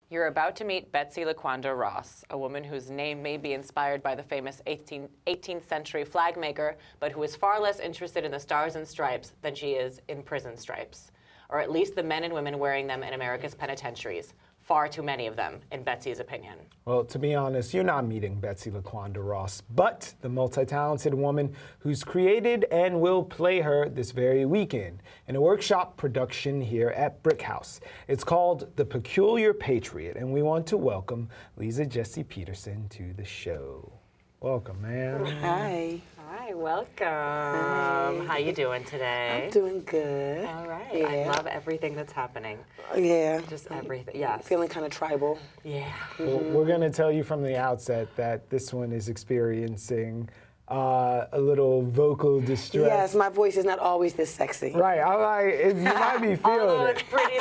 You're about to meet Betsy LaQuanda Ross, a woman whose name may be inspired by the famous 18th century flag maker, but who is far less interested in the stars and stripes than she is in prison stripes, or at least the men and women wearing them in America's penitentiaries. Far too many of them, in Betsy's opinion. Well, to be honest, you're not meeting Betsy LaQuanda Ross, but the multi-talented woman who's created and will play her this very weekend in a workshop production here at BRIC House. It's called The Peculiar Patriot, and we want to welcome Liza Jessie Peterson to the show. Welcome, man. Hi. Hi, welcome. Hi. How you doing today? I'm doing good. All right. Yeah. I love everything that's happening. Yeah. Just everything. Yes. Feeling kind of tribal. Yeah. Well, we're going to tell you from the outset that this one is experiencing a little vocal distress. Yes, my voice is not always this sexy. Right, I'm like, you might be feeling Although it. it's pretty,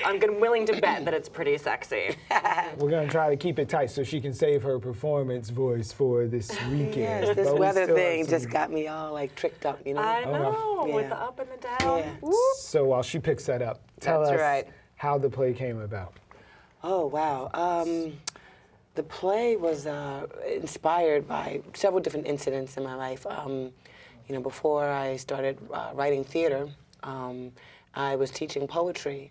I'm willing to bet that it's pretty sexy. We're going to try to keep it tight so she can save her performance voice for this weekend. Yes, this But we weather still have thing some- just got me all like tricked up, you know? I know, with Yeah. the up and the down. Yeah. Whoop. So while she picks that up, tell That's us right. how the play came about. Oh, wow. The play was inspired by several different incidents in my life. You know, before I started writing theater, I was teaching poetry.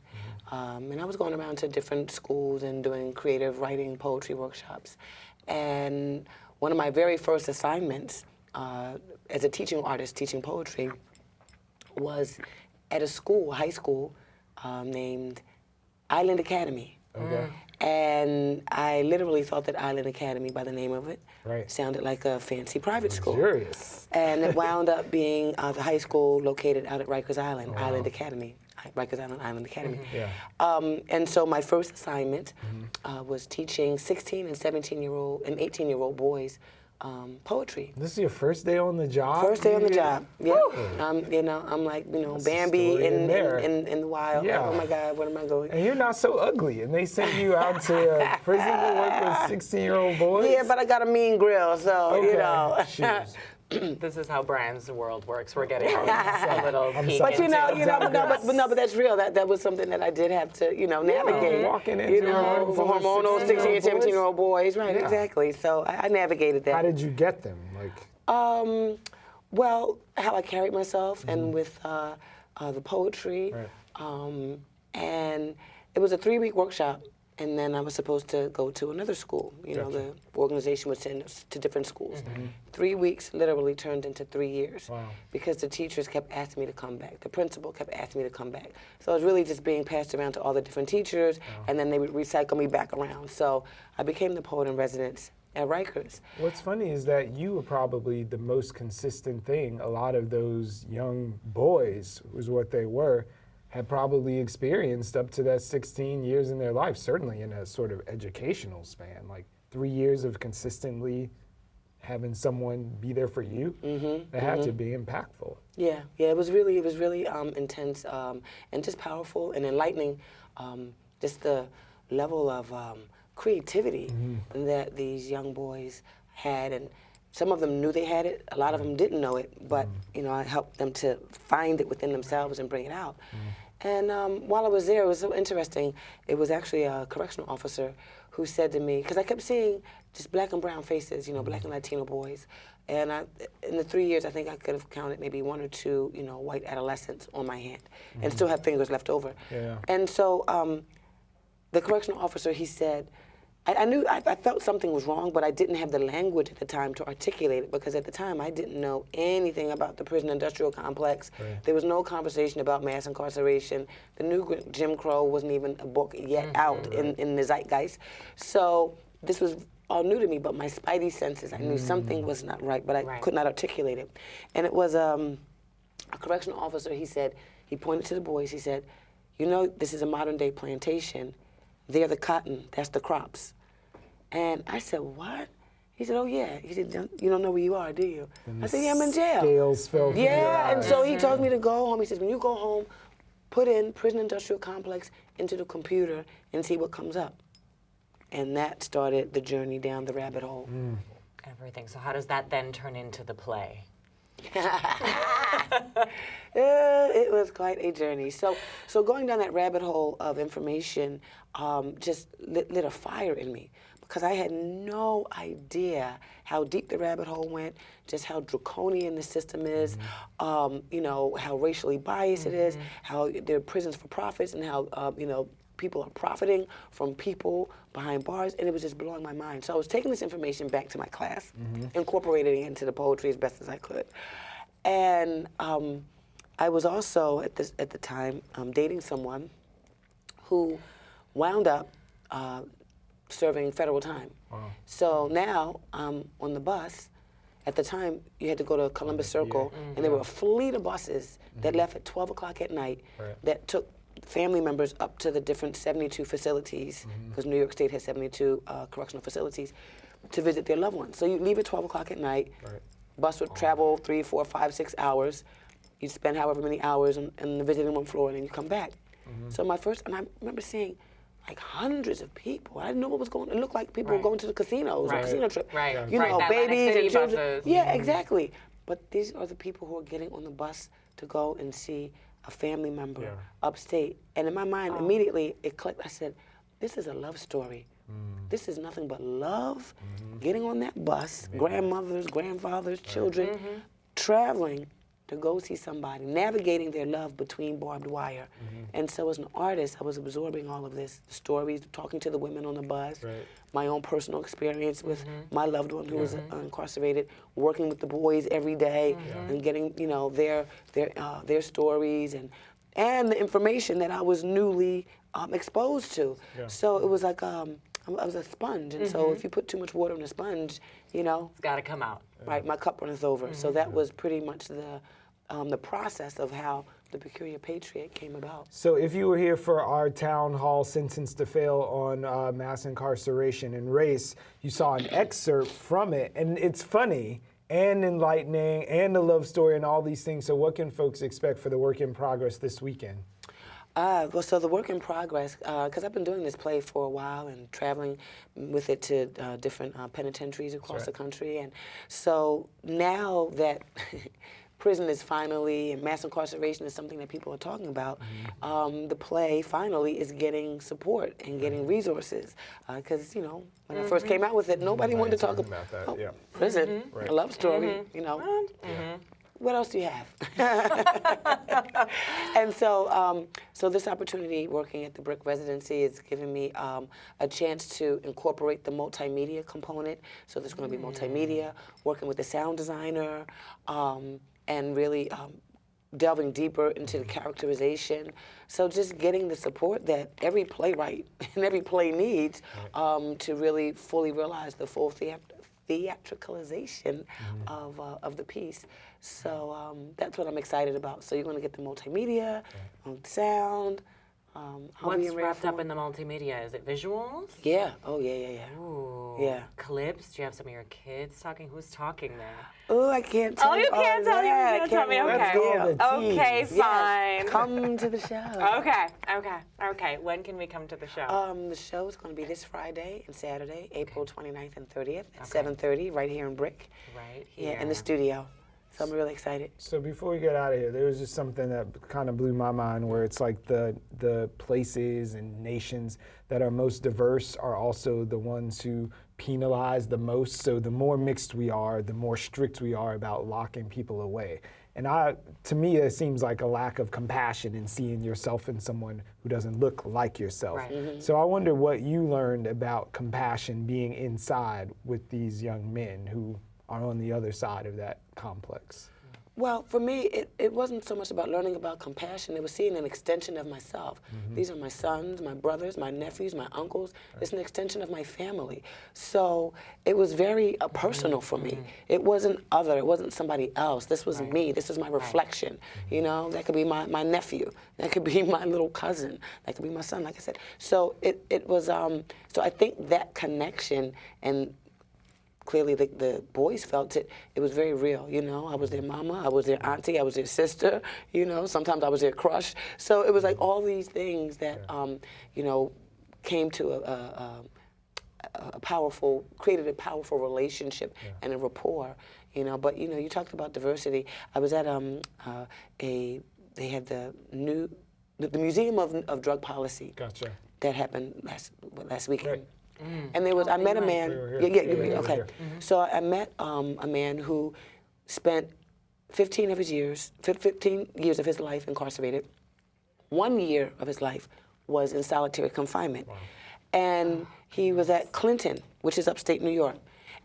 And I was going around to different schools and doing creative writing poetry workshops. And one of my very first assignments as a teaching artist, teaching poetry, was at a school, high school, named Island Academy. Okay. And I literally thought that Island Academy, by the name of it, Right. sounded like a fancy private school. Luxurious. And it wound up being the high school located out at Rikers Island, Wow. Island Academy. Rikers Island, Island Academy. Yeah. And so my first assignment was teaching 16 and 17-year-old and 18-year-old boys poetry. This is your first day on the job? First day on the job. Yeah. Woo! You know, I'm like, you know, That's the Bambi story in there. in the wild. Yeah. Like, oh my God, what am I going? And you're not so ugly, and they sent you out to prison to work with 16-year-old boys? Yeah, but I got a mean grill, so, Okay. you know. Shoes. This is how Brian's world works. We're getting a little peek But you know, into but that's real. That was something that I did have to, you know, navigate. walking into you a know, room for full of hormonal 16 and 17-year-old boys. Right, Yeah. exactly. So I navigated that. How did you get them? Like, Well, how I carried myself and with the poetry. Right. And it was a 3-week workshop. And then I was supposed to go to another school. You know, Gotcha. the organization would send us to different schools. 3 weeks literally turned into 3 years. Wow. Because the teachers kept asking me to come back. The principal kept asking me to come back. So I was really just being passed around to all the different teachers, and then they would recycle me back around. So I became the poet in residence at Rikers. what's funny is that you were probably the most consistent thing. A lot of those young boys, was what they were, had probably experienced up to that 16 years in their life, certainly in a sort of educational span, like 3 years of consistently having someone be there for you. That had to be impactful. Yeah, yeah, it was really intense and just powerful and enlightening. Just the level of creativity that these young boys had, and some of them knew they had it. A lot of them didn't know it, but you know, I helped them to find it within themselves and bring it out. And while I was there, it was so interesting. It was actually a correctional officer who said to me, because I kept seeing just black and brown faces, you know, black and Latino boys. And in the 3 years, I think I could have counted maybe 1 or 2, you know, white adolescents on my hand, and still have fingers left over. Yeah. And so the correctional officer, he said, I felt something was wrong, but I didn't have the language at the time to articulate it, because at the time I didn't know anything about the prison industrial complex. Right. There was no conversation about mass incarceration. The new Jim Crow wasn't even a book yet out in the zeitgeist. So this was all new to me, but my spidey senses, I knew something was not right, but I could not articulate it. And it was a correctional officer, he said, he pointed to the boys, he said, you know, this is a modern day plantation. They're the cotton, that's the crops. And I said, what? He said, oh yeah. He said, you don't know where you are, do you? And I said, yeah, I'm in jail. Scales fell from your Yeah, and eyes. so he told me to go home. He says, when you go home, put in prison industrial complex into the computer and see what comes up. And that started the journey down the rabbit hole. everything. So how does that then turn into the play? It was quite a journey. So going down that rabbit hole of information just lit a fire in me, because I had no idea how deep the rabbit hole went, just how draconian the system is, you know, how racially biased it is, how there are prisons for profits, and how, you know, people are profiting from people behind bars, and it was just blowing my mind. So I was taking this information back to my class, incorporating it into the poetry as best as I could. And I was also, at the time, dating someone who wound up serving federal time. Wow. So now I'm on the bus. At the time, you had to go to Columbus Circle, and there were a fleet of buses that left at 12 o'clock at night that took family members up to the different 72 facilities, because New York State has 72 correctional facilities, to visit their loved ones. So you leave at 12 o'clock at night, bus would travel 3, 4, 5, 6 hours. You'd spend however many hours on the visiting room floor, and then you come back. So and I remember seeing like hundreds of people. I didn't know what was going on. It looked like people were going to the casinos, or casino trip. You know, that babies City and children. buses. Yeah, exactly. But these are the people who are getting on the bus to go and see a family member upstate. And in my mind, immediately it clicked. I said, this is a love story. This is nothing but love, getting on that bus, grandmothers, grandfathers, children, traveling to go see somebody, navigating their love between barbed wire. And so as an artist, I was absorbing all of this, the stories, talking to the women on the bus, my own personal experience with my loved one who was incarcerated, working with the boys every day and getting, you know, their stories and the information that I was newly exposed to. So it was like I was a sponge, and so if you put too much water on a sponge, you know, It's got to come out. right, my cup runneth over. So that was pretty much the process of how the Peculiar Patriot came about. So if you were here for our town hall sentence to fail on mass incarceration and race, you saw an excerpt from it, and it's funny and enlightening and a love story and all these things. So what can folks expect for the work in progress this weekend? Well, so the work in progress, because I've been doing this play for a while and traveling with it to different penitentiaries across the country. And so now that prison is finally, and mass incarceration is something that people are talking about, the play finally is getting support and getting resources. Because, you know, when I first came out with it, nobody wanted to talk about that. Prison, a love story, you know. What else do you have? And so, so this opportunity working at the BRIC residency is giving me a chance to incorporate the multimedia component. So there's going to be multimedia, working with the sound designer, and really delving deeper into the characterization. So just getting the support that every playwright and every play needs to really fully realize the full theatricalization of the piece. So that's what I'm excited about. So you're going to get the multimedia, sound. What's wrapped up in the multimedia? Is it visuals? Yeah. Oh, yeah. Ooh. Yeah. Clips? Do you have some of your kids talking? Who's talking there? Oh, I can't tell you. You can't tell me. You that. can't tell me. Let's go Okay. on the Okay, tease. fine. Yes. Come to the show. Okay. When can we come to the show? The show is going to be this Friday and Saturday, April 29th and 30th at 7:30, right here in BRIC. Right here. Yeah, in the studio. So I'm really excited. So before we get out of here, there was just something that kind of blew my mind, where it's like the places and nations that are most diverse are also the ones who penalize the most. So the more mixed we are, the more strict we are about locking people away. And to me, it seems like a lack of compassion in seeing yourself in someone who doesn't look like yourself. Right. So I wonder what you learned about compassion being inside with these young men who are on the other side of that complex. Well, for me, it wasn't so much about learning about compassion. It was seeing an extension of myself. These are my sons, my brothers, my nephews, my uncles. It's an extension of my family. So it was very personal for me. It wasn't other. It wasn't somebody else. This was me. This is my reflection. You know, that could be my nephew. That could be my little cousin. That could be my son, like I said. So it was, so I think that connection, and clearly the boys felt it. It was very real, you know. I was their mama, I was their auntie, I was their sister, you know. Sometimes I was their crush. So it was like all these things that, you know, came to created a powerful relationship and a rapport, you know. But you know, you talked about diversity. I was at they had the Museum of Drug Policy. Gotcha. That happened last weekend. Right. And there was, I met a man. We were Yeah, here. you were We were okay. here. So I met a man who spent 15 years of his life incarcerated. 1 year of his life was in solitary confinement. Wow. And he was at Clinton, which is upstate New York.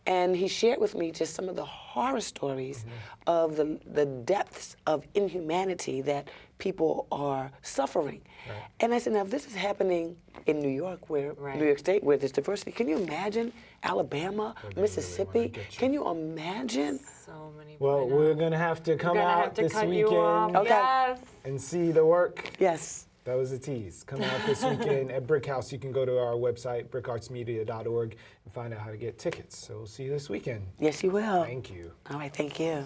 And he shared with me just some of the horror stories of the depths of inhumanity that people are suffering. Right. And I said, now if this is happening in New York, New York State, where there's diversity, can you imagine Alabama, Mississippi? get you. Can you imagine? So many. Well, we're going to have to come gonna out have to this cut you off. weekend Okay. Yes. and see the work. Yes. That was a tease. Come out this weekend at BRIC House. You can go to our website, bricartsmedia.org, and find out how to get tickets. So we'll see you this weekend. Yes, you will. Thank you. All right, thank you.